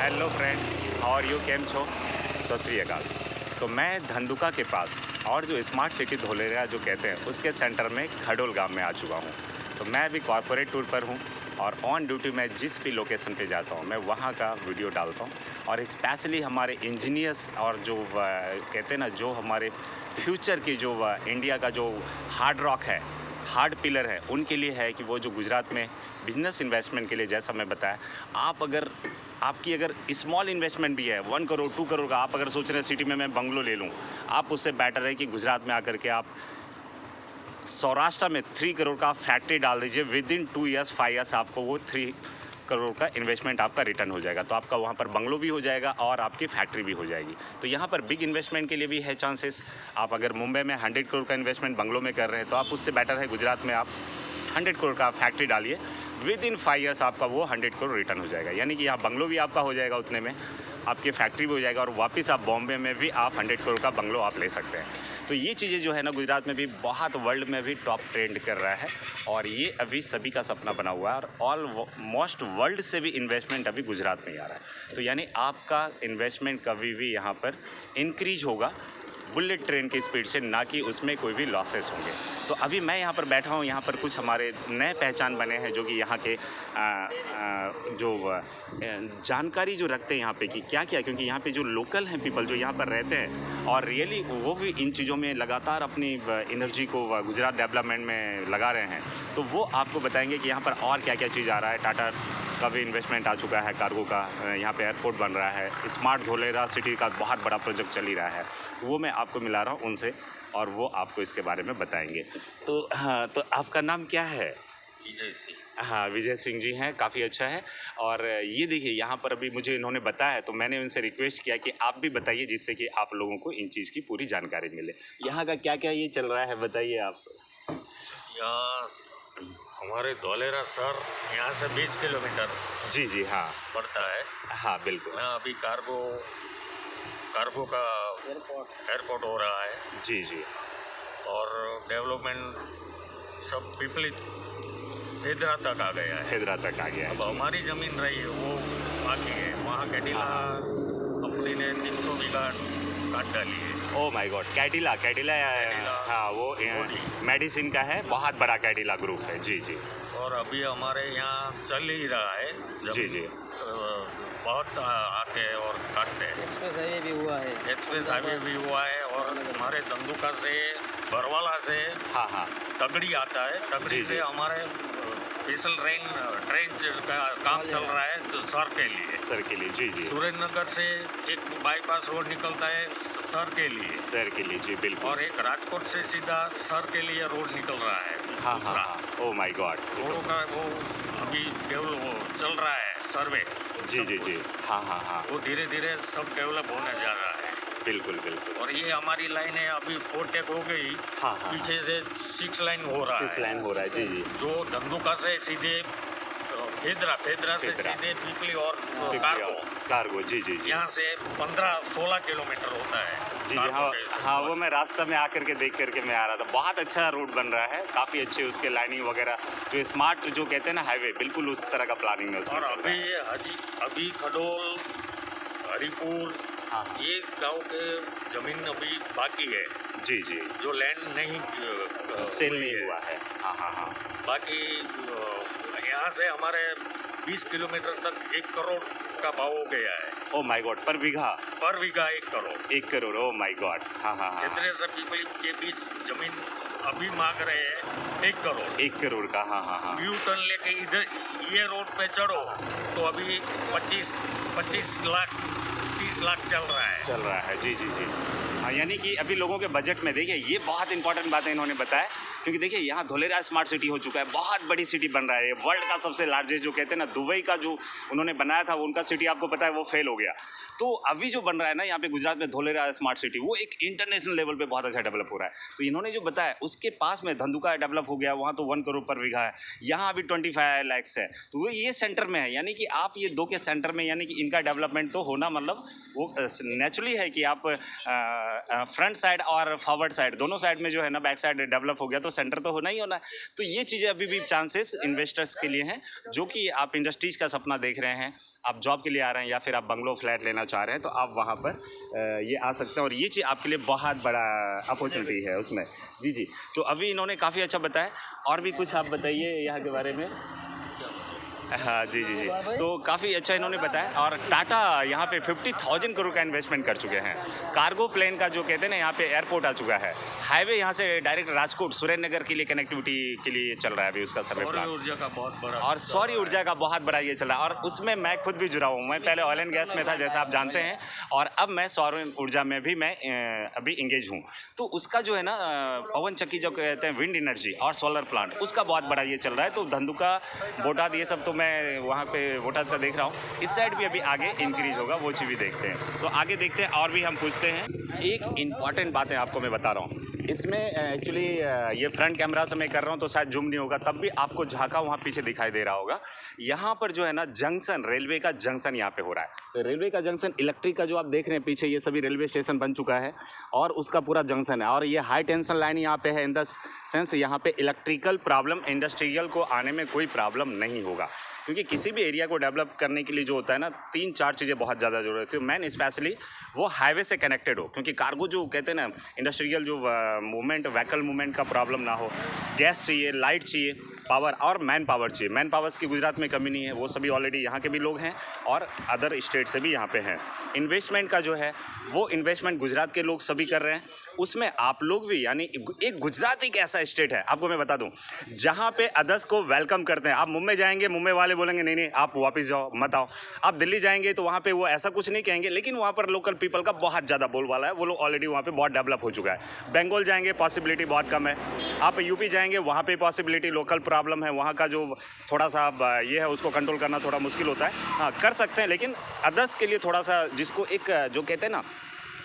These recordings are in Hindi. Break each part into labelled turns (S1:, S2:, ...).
S1: हेलो फ्रेंड्स, और यू केम छो? सत श्री अकाल। तो मैं धंधुका के पास और जो स्मार्ट सिटी धोलेरा जो कहते हैं उसके सेंटर में खडोल गांव में आ चुका हूं। तो मैं अभी कॉर्पोरेट टूर पर हूं और ऑन ड्यूटी मैं जिस भी लोकेशन पे जाता हूं मैं वहां का वीडियो डालता हूं। और स्पेशली हमारे इंजीनियर्स और जो कहते हैं ना, जो हमारे फ्यूचर की जो इंडिया का जो हार्ड रॉक है, हार्ड पिलर है, उनके लिए है कि वो जो गुजरात में बिजनेस इन्वेस्टमेंट के लिए, जैसा मैं बताया, आपकी अगर स्मॉल इन्वेस्टमेंट भी है 1 करोड़ 2 करोड़ का, आप अगर सोच रहे हैं सिटी में मैं बंगलो ले लूँ, आप उससे बेटर है कि गुजरात में आकर के आप सौराष्ट्र में 3 करोड़ का फैक्ट्री डाल दीजिए। विद इन 2 ईयर्स 5 ईयर्स आपको वो 3 करोड़ का इन्वेस्टमेंट आपका रिटर्न हो जाएगा। तो आपका वहाँ पर बंगलो भी हो जाएगा और आपकी फैक्ट्री भी हो जाएगी। तो यहाँ पर बिग इन्वेस्टमेंट के लिए भी है चांसेस। आप अगर मुंबई में 100 करोड़ का इन्वेस्टमेंट बंगलो में कर रहे हैं तो आप उससे बेटर है गुजरात में आप 100 करोड़ का फैक्ट्री डालिए। विद इन 5 ईयर्स आपका वो 100 करोड़ रिटर्न हो जाएगा। यानी कि यहाँ बंगलो भी आपका हो जाएगा उतने में, आपकी फैक्ट्री भी हो जाएगा और वापस आप बॉम्बे में भी आप 100 करोड़ का बंगलो आप ले सकते हैं। तो ये चीज़ें जो है ना, गुजरात में भी बहुत वर्ल्ड में भी टॉप ट्रेंड कर रहा है और ये अभी सभी का सपना बना हुआ है और ऑलमोस्ट वर्ल्ड से भी इन्वेस्टमेंट अभी गुजरात में ही आ रहा है। तो यानी आपका इन्वेस्टमेंट कभी भी यहाँ पर इंक्रीज होगा बुलेट ट्रेन की स्पीड से, ना कि उसमें कोई भी लॉसेस होंगे। तो अभी मैं यहाँ पर बैठा हूँ, यहाँ पर कुछ हमारे नए पहचान बने हैं जो कि यहाँ के जानकारी जो रखते हैं यहाँ पे कि क्या क्या, क्योंकि यहाँ पे जो लोकल हैं पीपल जो यहाँ पर रहते हैं और रियली वो भी इन चीज़ों में लगातार अपनी एनर्जी को गुजरात डेवलपमेंट में लगा रहे हैं। तो वो आपको बताएंगे कि यहाँ पर और क्या क्या चीज़ आ रहा है। टाटा का भी इन्वेस्टमेंट आ चुका है कार्गो का, यहाँ पे एयरपोर्ट बन रहा है, स्मार्ट धोलेरा सिटी का बहुत बड़ा प्रोजेक्ट चल ही रहा है। वो मैं आपको मिला रहा हूँ उनसे और वो आपको इसके बारे में बताएंगे। तो हाँ, तो आपका नाम क्या है?
S2: विजय सिंह।
S1: हाँ, विजय सिंह जी हैं, काफ़ी अच्छा है। और ये देखिए यहाँ पर अभी मुझे इन्होंने बताया है तो मैंने उनसे रिक्वेस्ट किया कि आप भी बताइए जिससे कि आप लोगों को इन चीज़ की पूरी जानकारी मिले। यहाँ का क्या क्या ये चल रहा है बताइए आप।
S2: यहाँ हमारे धोलेरा शहर यहाँ से 20 किलोमीटर
S1: जी जी हाँ
S2: पड़ता है।
S1: हाँ बिल्कुल।
S2: यहाँ अभी कार्गो का एयरपोर्ट हो रहा है
S1: जी जी।
S2: और डेवलपमेंट सब पिपली हेदरा तक आ गया है।
S1: हेदरा तक आ गया है।
S2: अब हमारी ज़मीन रही है वो बाकी है। वहाँ कैडिला कंपनी ने 300 बीघा काट डाली है।
S1: ओ माय गॉड, कैडिला हाँ, वो मेडिसिन का है, बहुत बड़ा कैडिला ग्रुप है। जी जी।
S2: और अभी हमारे यहाँ चल ही रहा है।
S1: जी जी।
S2: बहुत आते हैं और काटते हैं।
S3: एक्सप्रेस हाईवे भी हुआ है।
S2: एक्सप्रेस हाईवे भी हुआ है और हमारे धंधुका से बरवाला से
S1: हाँ हाँ
S2: तगड़ी आता है। तगड़ी
S1: जी,
S2: से
S1: जी।
S2: हमारे स्पेशल ट्रेन का काम चल रहा है तो सर के लिए।
S1: सर के लिए जी जी।
S2: सुरेंद्रनगर से एक बाईपास रोड निकलता है सर के लिए।
S1: सर के लिए जी बिल्कुल।
S2: और एक राजकोट से सीधा सर के लिए रोड निकल रहा है।
S1: हाँ
S2: दूसरा
S1: हाँ। Oh my God.
S2: रोडों का वो अभी डेवलप चल रहा है सर्वे।
S1: जी जी जी। हाँ हाँ हाँ
S2: वो धीरे धीरे सब डेवलप होने जा रहा है।
S1: बिल्कुल बिल्कुल।
S2: और ये हमारी लाइन है अभी 4 टेक हो गई।
S1: हाँ हाँ।
S2: पीछे से 6 लाइन हो रहा है।
S1: 6 लाइन हो रहा है। जी जी।
S2: जो धंधुका से सीधे फेदरा से सीधे पिपली और
S1: कार्गो जी जी जी।
S2: यहाँ से 15-16 किलोमीटर होता है।
S1: जी जी हाँ हाँ। वो मैं रास्ता में आकर के देख करके मैं आ रहा था। बहुत अच्छा रोड बन रहा है, काफ़ी अच्छे उसके लाइनिंग वगैरह, जो स्मार्ट जो कहते हैं ना हाईवे, बिल्कुल उस तरह का प्लानिंग है उसमें।
S2: और अभी खडोल हरिपुर
S1: हाँ
S2: ये गांव के जमीन अभी बाकी है।
S1: जी जी।
S2: जो लैंड नहीं
S1: सेल नहीं हुआ है। हाँ हाँ हाँ।
S2: बाकी यहाँ से हमारे 20 किलोमीटर तक 1 करोड़ का भाव हो गया है।
S1: ओ माय गॉड, पर बीघा
S2: 1 crore.
S1: 1 crore. Oh my God. हाँ हाँ हाँ।
S2: खेतरे से पीपली के बीच जमीन अभी मांग रहे हैं 1 करोड़।
S1: 1 करोड़ का। हाँ हाँ हाँ।
S2: यू टर्न लेके इधर ये रोड पे चढ़ो तो अभी 25 लाख 30 लाख चल रहा है।
S1: जी जी जी। हाँ, यानी कि अभी लोगों के बजट में देखिए ये बहुत इंपॉर्टेंट बातें इन्होंने बताया, क्योंकि देखिए यहाँ धोलेरा स्मार्ट सिटी हो चुका है, बहुत बड़ी सिटी बन रहा है। वर्ल्ड का सबसे लार्जेस्ट जो कहते हैं ना, दुबई का जो उन्होंने बनाया था उनका सिटी आपको पता है वो फेल हो गया। तो अभी जो बन रहा है ना यहाँ पे गुजरात में धोलेरा स्मार्ट सिटी, वो एक इंटरनेशनल लेवल पे बहुत अच्छा डेवलप हो रहा है। तो इन्होंने जो बताया उसके पास में धंधुका डेवलप हो गया, वहाँ तो 1 करोड़ पर बीघा है, यहाँ अभी 25 लाख है। तो वो ये सेंटर में है, यानी कि आप ये 2 के सेंटर में, यानी कि इनका डेवलपमेंट तो होना मतलब वो नेचुरली है कि आप फ्रंट साइड और फॉरवर्ड साइड दोनों साइड में जो है ना, बैक साइड डेवलप हो गया तो तो सेंटर तो होना ही होना है। तो ये चीज़ें अभी भी चांसेस इन्वेस्टर्स के लिए हैं, जो कि आप इंडस्ट्रीज का सपना देख रहे हैं, आप जॉब के लिए आ रहे हैं या फिर आप बंगलो फ्लैट लेना चाह रहे हैं, तो आप वहाँ पर ये आ सकते हैं और ये चीज़ आपके लिए बहुत बड़ा अपॉर्चुनिटी है उसमें। जी जी, तो अभी इन्होंने काफ़ी अच्छा बताया, और भी कुछ आप बताइए यहाँ के बारे में। हाँ जी जी जी, तो काफ़ी अच्छा इन्होंने बताया। और टाटा यहाँ पे 50,000 करोड़ का इन्वेस्टमेंट कर चुके हैं। कार्गो प्लेन का जो कहते हैं ना, यहाँ पे एयरपोर्ट आ चुका है। हाईवे यहाँ से डायरेक्ट राजकोट सुरेंद्रनगर के लिए कनेक्टिविटी के लिए चल रहा है अभी उसका सर्वे प्लान।
S2: ऊर्जा का बहुत बड़ा
S1: और सौर ऊर्जा का बहुत बड़ा ये चला, और उसमें मैं खुद भी जुड़ा हूँ। मैं पहले ऑयल एंड गैस में था, जैसा आप जानते हैं, और अब मैं सौर ऊर्जा में भी मैं अभी इंगेज हूँ। तो उसका जो है ना पवन चक्की जो कहते हैं, विंड एनर्जी और सोलर प्लांट, उसका बहुत बड़ा ये चल रहा है। तो धंधुका, बोटाद, ये सब तो मैं वहाँ पे बोटाद का देख रहा हूँ। इस साइड भी अभी आगे इंक्रीज होगा, वो चीज़ भी देखते हैं। तो आगे देखते हैं और भी हम पूछते हैं। एक इम्पॉर्टेंट बात है आपको मैं बता रहा हूँ, इसमें एक्चुअली ये फ्रंट कैमरा से मैं कर रहा हूँ तो शायद जूम नहीं होगा, तब भी आपको झांका वहाँ पीछे दिखाई दे रहा होगा। यहाँ पर जो है ना जंक्शन, रेलवे का जंक्शन यहाँ पे हो रहा है। तो रेलवे का जंक्शन, इलेक्ट्रिक का जो आप देख रहे हैं पीछे, ये सभी रेलवे स्टेशन बन चुका है और उसका पूरा जंक्शन है। और ये हाई टेंशन लाइन यहाँ पे है, इन द सेंस यहाँ पे इलेक्ट्रिकल प्रॉब्लम, इंडस्ट्रियल को आने में कोई प्रॉब्लम नहीं होगा। क्योंकि किसी भी एरिया को डेवलप करने के लिए जो होता है ना, 3-4 चीज़ें बहुत ज़्यादा ज़रूरत है। मैन स्पेशली वो हाईवे से कनेक्टेड हो, क्योंकि कार्गो जो कहते हैं ना, इंडस्ट्रियल जो मूवमेंट, व्हीकल मूवमेंट का प्रॉब्लम ना हो। गैस चाहिए, लाइट चाहिए, पावर और मैन पावर चाहिए। मैन पावर्स की गुजरात में कमी नहीं है, वो सभी ऑलरेडी यहाँ के भी लोग हैं और अदर स्टेट से भी यहाँ पे हैं। इन्वेस्टमेंट का जो है वो इन्वेस्टमेंट गुजरात के लोग सभी कर रहे हैं, उसमें आप लोग भी, यानी एक गुजरात एक ऐसा स्टेट है, आपको मैं बता दूं, जहाँ पे अदर्स को वेलकम करते हैं। आप मुंबई जाएंगे, मुंबई वाले बोलेंगे नहीं नहीं आप वापस जाओ, मत आओ। आप दिल्ली जाएंगे तो वहाँ पे वो ऐसा कुछ नहीं कहेंगे, लेकिन वहाँ पर लोकल पीपल का बहुत ज़्यादा बोलबाला है, वो लोग ऑलरेडी वहाँ पे बहुत डेवलप हो चुका है। बंगाल जाएंगे, पॉसिबिलिटी बहुत कम है। आप यूपी जाएंगे, वहाँ पे पॉसिबिलिटी, लोकल प्रॉब्लम है, वहाँ का जो थोड़ा सा ये है उसको कंट्रोल करना थोड़ा मुश्किल होता है। हाँ, कर सकते हैं, लेकिन अदर्स के लिए थोड़ा सा, जिसको एक जो कहते हैं ना,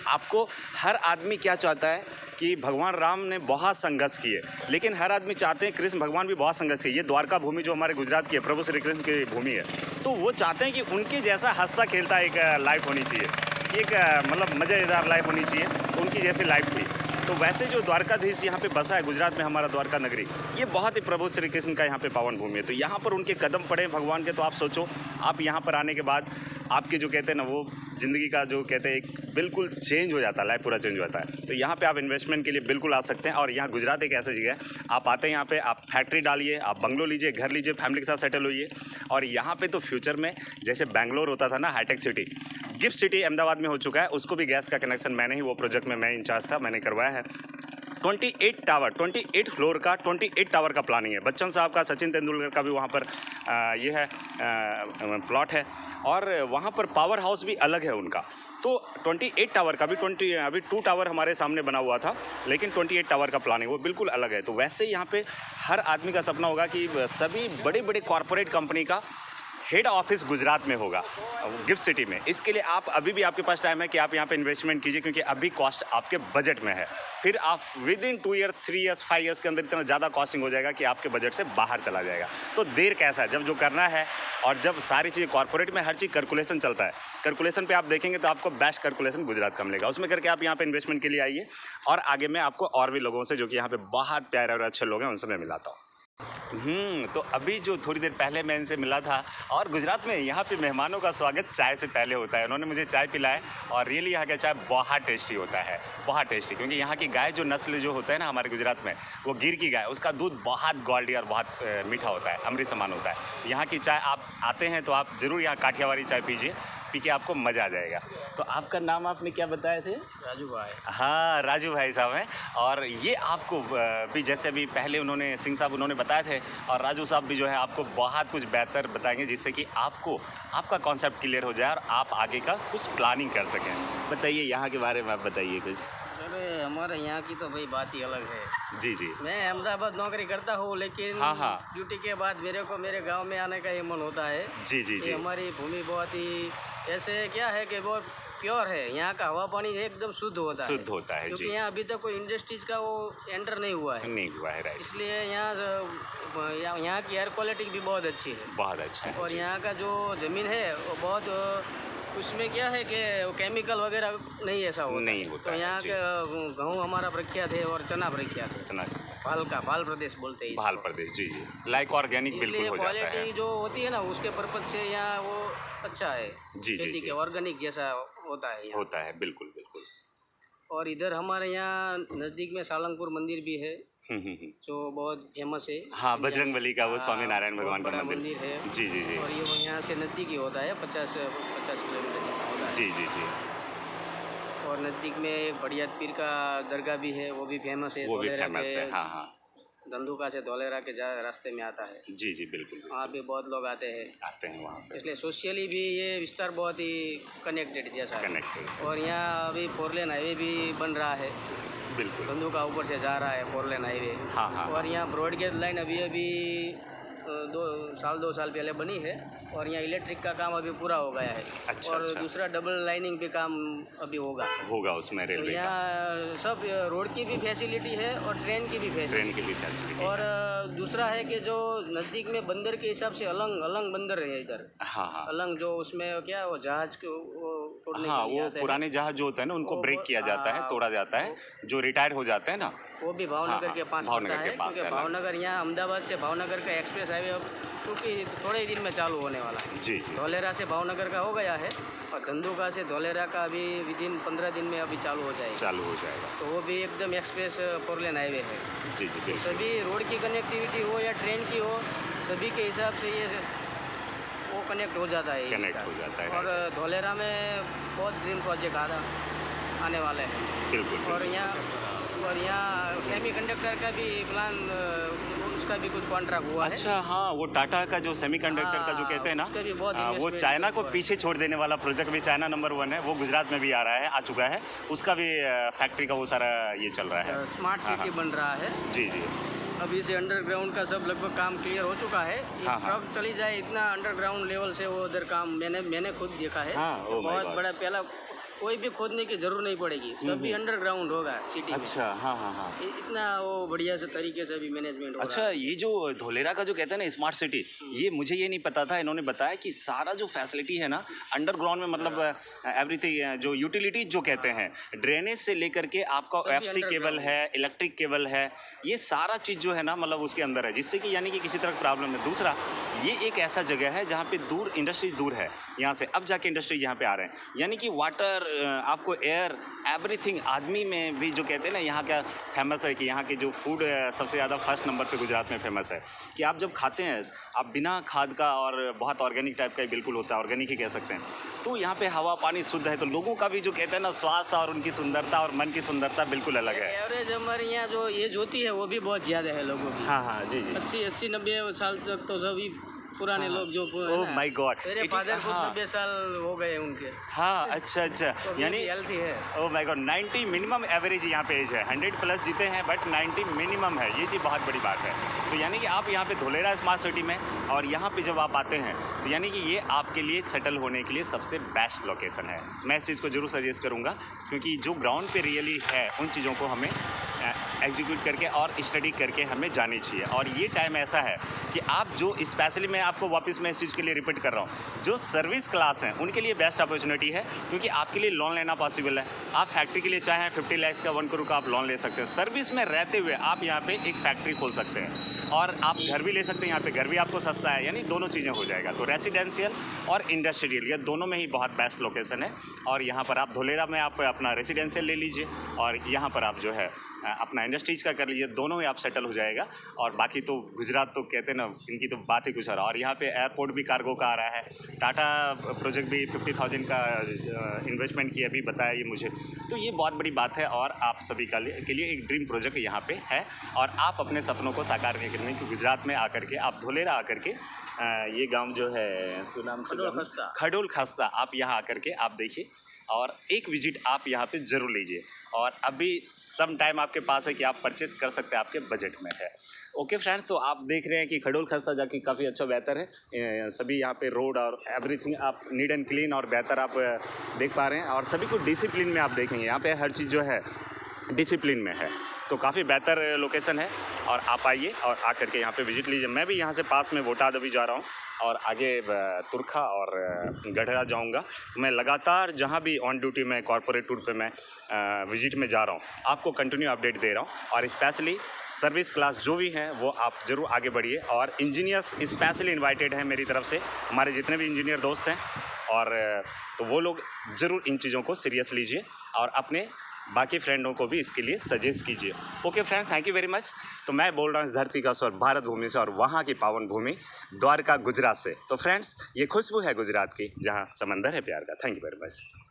S1: आपको हर आदमी क्या चाहता है कि भगवान राम ने बहुत संघर्ष किए, लेकिन हर आदमी चाहते हैं, कृष्ण भगवान भी बहुत संघर्ष किए। ये द्वारका भूमि जो हमारे गुजरात की है, प्रभु श्री कृष्ण की भूमि है, तो वो चाहते हैं कि उनके जैसा हंसता खेलता एक लाइफ होनी चाहिए, एक मतलब मज़ेदार लाइफ होनी चाहिए, उनकी जैसी लाइफ थी। तो वैसे जो द्वारकाधीश यहाँ पे बसा है गुजरात में, हमारा द्वारका नगरी, ये बहुत ही प्रभु श्री कृष्ण का यहाँ पे पावन भूमि है। तो यहाँ पर उनके कदम पड़े भगवान के, तो आप सोचो, आप यहाँ पर आने के बाद आपके जो कहते हैं ना, वो ज़िंदगी का जो कहते हैं एक बिल्कुल चेंज हो जाता है, लाइफ पूरा चेंज हो जाता है। तो यहाँ पे आप इन्वेस्टमेंट के लिए बिल्कुल आ सकते हैं। और यहाँ गुजरात एक ऐसी जगह है, आप आते हैं यहाँ पे, आप फैक्ट्री डालिए, आप बंगलो लीजिए, घर लीजिए, फैमिली के साथ सेटल होइए। और यहाँ पे तो फ्यूचर में जैसे बेंगलोर होता था ना, high tech city, gift city Ahmedabad में हो चुका है, उसको भी गैस का कनेक्शन मैंने ही, वो प्रोजेक्ट में मैं इंचार्ज था, मैंने करवाया है। 28 टावर, 28 फ्लोर का 28 टावर का प्लानिंग है। बच्चन साहब का, सचिन तेंदुलकर का भी वहाँ पर ये है प्लॉट है, और वहाँ पर पावर हाउस भी अलग है उनका। तो 28 टावर का भी अभी 2 टावर हमारे सामने बना हुआ था, लेकिन 28 टावर का प्लानिंग वो बिल्कुल अलग है। तो वैसे यहाँ पे हर आदमी का सपना होगा कि सभी बड़े बड़े कॉरपोरेट कंपनी का हेड ऑफिस गुजरात में होगा, गिफ्ट सिटी में। इसके लिए आप अभी भी, आपके पास टाइम है कि आप यहाँ पे इन्वेस्टमेंट कीजिए, क्योंकि अभी कॉस्ट आपके बजट में है। फिर आप with in 2 years, 3 years, 5 years के अंदर इतना ज़्यादा कॉस्टिंग हो जाएगा कि आपके बजट से बाहर चला जाएगा। तो देर कैसा है, जब जो करना है, और जब सारी चीज़ें कॉर्पोरेट में हर चीज़ कैलकुलेशन चलता है, कैलकुलेशन पे आप देखेंगे तो आपको बेस्ट कैलकुलेशन गुजरात का मिलेगा। उसमें करके आप यहाँ पे इन्वेस्टमेंट के लिए आइए, और आगे मैं आपको और भी लोगों से, जो कि यहाँ पे बहुत प्यारे और अच्छे लोग हैं, उनसे मैं मिलाता हूँ। तो अभी जो थोड़ी देर पहले मैं इनसे मिला था, और गुजरात में यहाँ पे मेहमानों का स्वागत चाय से पहले होता है। उन्होंने मुझे चाय पिलाया, और रियली यहाँ का चाय बहुत टेस्टी होता है, बहुत टेस्टी। क्योंकि यहाँ की गाय जो नस्ल जो होता है ना हमारे गुजरात में, वो गिर की गाय, उसका दूध बहुत गोल्डी और बहुत मीठा होता है, अमृत समान होता है। यहाँ की चाय, आप आते हैं तो आप ज़रूर यहाँ काठियावाड़ी चाय पीजिए, पी के आपको मज़ा आ जाएगा। तो आपका नाम आपने क्या बताए थे?
S3: राजू भाई।
S1: हाँ, राजू भाई साहब हैं। और ये आपको भी, जैसे अभी पहले उन्होंने, सिंह साहब उन्होंने बताए थे, और राजू साहब भी जो है आपको बहुत कुछ बेहतर बताएंगे, जिससे कि आपको आपका कॉन्सेप्ट क्लियर हो जाए और आप आगे का कुछ प्लानिंग कर सकें। बताइए यहाँ के बारे में, आप बताइए कुछ।
S3: अरे हमारे यहाँ की तो भाई बात ही अलग है।
S1: जी जी।
S3: मैं अहमदाबाद नौकरी करता हूँ, लेकिन
S1: हाँ।
S3: ड्यूटी के बाद मेरे को मेरे गांव में आने का ये मन होता है।
S1: जी जी जी।
S3: हमारी भूमि बहुत ही ऐसे क्या है कि बहुत प्योर है, यहाँ का हवा पानी एकदम शुद्ध होता है।
S1: शुद्ध होता है,
S3: क्योंकि
S1: जी।
S3: यहाँ अभी तक कोई इंडस्ट्रीज का वो एंटर नहीं हुआ है।
S1: नहीं हुआ है, राइट।
S3: इसलिए यहाँ की एयर क्वालिटी भी बहुत अच्छी है।
S1: बहुत अच्छा है।
S3: और यहाँ का जो ज़मीन है वो बहुत, उसमें क्या है कि वो केमिकल वगैरह नहीं ऐसा होता।
S1: नहीं होता
S3: तो
S1: है,
S3: यहाँ
S1: जी।
S3: का गेहूँ हमारा प्रख्यात है और चना प्रख्यात है।
S1: चना
S3: भाल प्रदेश बोलते हैं इसको।
S1: भाल प्रदेश, जी जी, लाइक ऑर्गेनिक बिल्कुल
S3: इसलिए
S1: हो जाता है।
S3: क्वालिटी जो होती है ना उसके पर्पज से यहाँ वो अच्छा है,
S1: जी,
S3: खेती
S1: जी।
S3: के ऑर्गेनिक जैसा होता है यहाँ।
S1: होता है, बिल्कुल बिल्कुल।
S3: और इधर हमारे यहाँ नज़दीक में सालंगपुर मंदिर भी है
S1: हम्म।
S3: जो बहुत फेमस है।
S1: हाँ, बजरंगबली का वो
S3: हाँ,
S1: स्वामी नारायण
S3: बहुत
S1: भगवान का
S3: बड़ा
S1: मंदिर
S3: है।
S1: जी जी जी
S3: और ये यहाँ से नज़दीक ही होता है, 50 किलोमीटर जितना होता है।
S1: जी जी जी,
S3: और नज़दीक में एक बढ़िया पीर का दरगाह भी है, वो भी फेमस है।
S1: वो भी
S3: धौलेरा
S1: फेमस
S3: के
S1: है। हाँ हाँ,
S3: धंधुका से धौलेरा के रास्ते में आता है।
S1: जी जी, बिल्कुल
S3: वहाँ भी बहुत लोग आते हैं,
S1: आते हैं वहाँ पे,
S3: इसलिए सोशली भी ये विस्तार बहुत ही कनेक्टेड जैसा है।
S1: कनेक्टेड,
S3: और यहाँ अभी 4 लेन हाईवे भी बन रहा है,
S1: बिल्कुल।
S3: धंधुका ऊपर से जा रहा है 4 लेन हाईवे।
S1: हाँ हाँ,
S3: और यहाँ ब्रॉडगेज लाइन अभी 2 साल पहले बनी है और यहाँ इलेक्ट्रिक का काम अभी पूरा हो गया है।
S1: अच्छा,
S3: और
S1: अच्छा।
S3: दूसरा डबल लाइनिंग भी काम अभी होगा
S1: उसमें
S3: तो
S1: रेलवे का,
S3: यहाँ सब रोड की भी फैसिलिटी है और ट्रेन की भी फैसिलिटी।
S1: ट्रेन की भी फैसिलिटी।
S3: और दूसरा है कि जो नज़दीक में बंदर के हिसाब से अलंग बंदर है इधर।
S1: हाँ हाँ
S3: अलंग जो उसमें क्या वो जहाज को तोड़ने
S1: हाँ,
S3: के लिए
S1: वो
S3: आते हैं।
S1: पुराने जहाज जो होते हैं ना उनको
S3: वो
S1: ब्रेक किया जाता है, तोड़ा जाता है, जो रिटायर हो जाते हैं ना,
S3: वो भी भावनगर
S1: हाँ,
S3: के पास
S1: भावनगर
S3: पड़ता
S1: के
S3: है,
S1: पास
S3: क्योंकि
S1: है ना।
S3: भावनगर यहाँ अहमदाबाद से भावनगर का एक्सप्रेस हाईवे अब क्योंकि थोड़े ही दिन में चालू होने वाला है।
S1: जी जी,
S3: धौलेरा से भावनगर का हो गया है और धंधुका से धौलेरा का अभी विदिन 15 दिन में अभी चालू हो जाएगा।
S1: चालू हो जाएगा।
S3: तो वो भी एकदम एक्सप्रेस 4 लेन हाईवे है।
S1: जी जी,
S3: तो
S1: बिल्कुल।
S3: सभी रोड की कनेक्टिविटी हो या ट्रेन की हो, सभी के हिसाब से ये वो कनेक्ट हो जाता है
S1: कनेक्ट
S3: इसका।
S1: हो जाता है,
S3: और धौलेरा में बहुत ड्रीम प्रोजेक्ट आने वाले हैं।
S1: बिल्कुल।
S3: और यहाँ सेमीकंडक्टर का भी प्लान, उसका भी कुछ कॉन्ट्रैक्ट हुआ है।
S1: अच्छा, हाँ, वो टाटा का जो सेमीकंडक्टर का जो कहते हैं ना,
S3: उसका भी बहुत
S1: वो
S3: investment
S1: चाइना को
S3: हुआ है।
S1: पीछे छोड़ देने वाला प्रोजेक्ट भी चाइना नंबर 1 है, वो गुजरात में भी आ चुका है, उसका भी फैक्ट्री का वो सारा ये चल रहा है।
S3: स्मार्ट
S1: हाँ,
S3: सिटी बन रहा है।
S1: जी जी,
S3: अभी से अंडरग्राउंड का सब लगभग काम क्लियर हो चुका है। एक
S1: हाँ, हाँ।
S3: ट्रक चली जाए इतना अंडरग्राउंड लेवल से वो उधर काम मैंने खुद देखा है।
S1: हाँ, oh my
S3: बहुत
S1: God।
S3: बड़ा, पहला कोई भी खोदने की जरूरत नहीं पड़ेगी, सभी अंडरग्राउंड होगा सिटी में।
S1: अच्छा, हाँ हाँ हाँ।
S3: इतना वो बढ़िया से तरीके से अभी मैनेजमेंट हो रहा
S1: अच्छा, ये जो धोलेरा का जो कहते हैं ना स्मार्ट सिटी, ये मुझे ये नहीं पता था, इन्होंने बताया कि सारा जो फैसिलिटी है ना अंडरग्राउंड में, मतलब एवरीथिंग, जो यूटिलिटीज जो कहते हैं, ड्रेनेज से लेकर के आपका
S3: सभी
S1: एफसी केबल
S3: underground
S1: है, इलेक्ट्रिक केबल है, ये सारा चीज़ जो है ना मतलब उसके अंदर है, जिससे कि यानी कि किसी तरह की प्रॉब्लम है। दूसरा, ये एक ऐसा जगह है जहाँ पे दूर इंडस्ट्रीज दूर है यहाँ से, अब जाके इंडस्ट्री यहाँ पे आ रहे हैं, यानी कि वाटर, आपको एयर, एवरीथिंग। आदमी में भी जो कहते हैं ना, यहाँ का फेमस है कि यहाँ के जो फूड सबसे ज़्यादा फर्स्ट नंबर पे गुजरात में फेमस है, कि आप जब खाते हैं आप बिना खाद का, और बहुत ऑर्गेनिक टाइप का ही बिल्कुल होता है, ऑर्गेनिक ही कह सकते हैं, तो यहाँ पे हवा पानी शुद्ध है, तो लोगों का भी जो कहते हैं ना स्वास्थ्य और उनकी सुंदरता और मन की सुंदरता बिल्कुल अलग है।
S3: एवरेज हमारे यहाँ जो एज होती है वो भी बहुत ज़्यादा है लोगों की।
S1: हाँ हाँ, जी जी।
S3: 80-90 साल तक तो सभी पुराने लोग जो
S1: ओह माय गॉड,
S3: मेरे फादर को 90 साल हो गए उनके।
S1: हाँ, अच्छा अच्छा,
S3: तो
S1: यानी
S3: हेल्थी है।
S1: Oh my God, 90 minimum average यहाँ पे एज है, 100 प्लस जीते हैं बट 90 मिनिमम है, ये चीज़ बहुत बड़ी बात है। तो यानी कि आप यहाँ पे धोलेरा स्मार्ट सिटी में, और यहाँ पे जब आप आते हैं तो यानी कि ये आपके लिए सेटल होने के लिए सबसे बेस्ट लोकेशन है। मैं इस चीज़ को जरूर सजेस्ट करूँगा, क्योंकि जो ग्राउंड पे रियली है उन चीज़ों को हमें एग्जीक्यूट करके और स्टडी करके हमें जानी चाहिए। और ये टाइम ऐसा है कि आप जो स्पेशली, मैं आपको वापस मैं इस चीज़ के लिए रिपीट कर रहा हूँ, जो सर्विस क्लास हैं उनके लिए बेस्ट अपॉर्चुनिटी है, क्योंकि आपके लिए लोन लेना पॉसिबल है। आप फैक्ट्री के लिए चाहें 50 लाख का 1 करोड़ का आप लोन ले सकते हैं। सर्विस में रहते हुए आप यहाँ पे एक फैक्ट्री खोल सकते हैं, और आप घर भी ले सकते हैं, यहाँ पे घर भी आपको सस्ता है, यानी दोनों चीज़ें हो जाएगा। तो रेसिडेंशियल और इंडस्ट्रियल, ये दोनों में ही बहुत बेस्ट लोकेशन है। और यहाँ पर आप धोलेरा में आप अपना रेसिडेंशियल ले लीजिए, और यहाँ पर आप जो है अपना इंडस्ट्रीज का कर लीजिए, दोनों में आप सेटल हो जाएगा। और बाकी तो गुजरात तो कहते हैं ना, इनकी तो बात ही कुछ और। और यहाँ पे एयरपोर्ट भी कार्गो का आ रहा है, टाटा प्रोजेक्ट भी 50,000 का इन्वेस्टमेंट की अभी बताया ये मुझे, तो ये बहुत बड़ी बात है। और आप सभी के लिए एक ड्रीम प्रोजेक्ट यहाँ पे है, और आप अपने सपनों को साकार करने की गुजरात में आकर के, आप धोलेरा आकर के, ये गांव जो है सुनाम खडोल खस्ता, आप यहाँ आकर के आप देखिए, और एक विजिट आप यहाँ पे ज़रूर लीजिए। और अभी सम टाइम आपके पास है कि आप परचेस कर सकते हैं, आपके बजट में है। ओके फ्रेंड्स, तो आप देख रहे हैं कि खडोल खस्ता जाके काफ़ी अच्छा बेहतर है। सभी यहाँ पे रोड और एवरीथिंग आप नीट एंड क्लीन और बेहतर आप देख पा रहे हैं, और सभी को डिसिप्लिन में आप देखेंगे। यहाँ पे हर चीज़ जो है डिसिप्लिन में है। तो काफ़ी बेहतर लोकेशन है और आप आइए और आकर के यहाँ पे विजिट लीजिए। मैं भी यहाँ से पास में बोटाद अभी जा रहा हूँ और आगे तुरखा और गढ़ा जाऊँगा। तो मैं लगातार जहाँ भी ऑन ड्यूटी में कॉर्पोरेट टूर पे मैं विजिट में जा रहा हूँ, आपको कंटिन्यू अपडेट दे रहा हूँ। और स्पेशली सर्विस क्लास जो भी हैं वो आप ज़रूर आगे बढ़िए। और इंजीनियर्स स्पेशली इनवाइटेड हैं मेरी तरफ से, हमारे जितने भी इंजीनियर दोस्त हैं, और तो वो लोग ज़रूर इन चीज़ों को सीरियस लीजिए और अपने बाकी फ्रेंडों को भी इसके लिए सजेस्ट कीजिए। Okay friends, thank you very much. तो मैं बोल रहा हूँ इस धरती का स्वर भारत भूमि से और वहाँ की पावन भूमि द्वारका गुजरात से। तो फ्रेंड्स, ये खुशबू है गुजरात की जहाँ समंदर है प्यार का। Thank you very much.